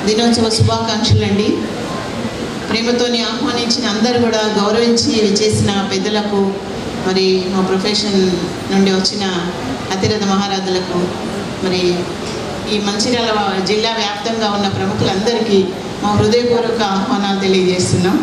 దినోత్సవ శుభాకాంక్షలండి. ప్రేమతోని ఆహ్వానించిన అందరూ కూడా గౌరవించి చేసిన పెద్దలకు, మరి మా ప్రొఫెషన్ నుండి వచ్చిన అతిరథ మహారాజులకు, మరి ఈ మంచిర్యాల జిల్లా వ్యాప్తంగా ఉన్న ప్రముఖులందరికీ మా హృదయపూర్వక ఆహ్వానాలు తెలియజేస్తున్నాం.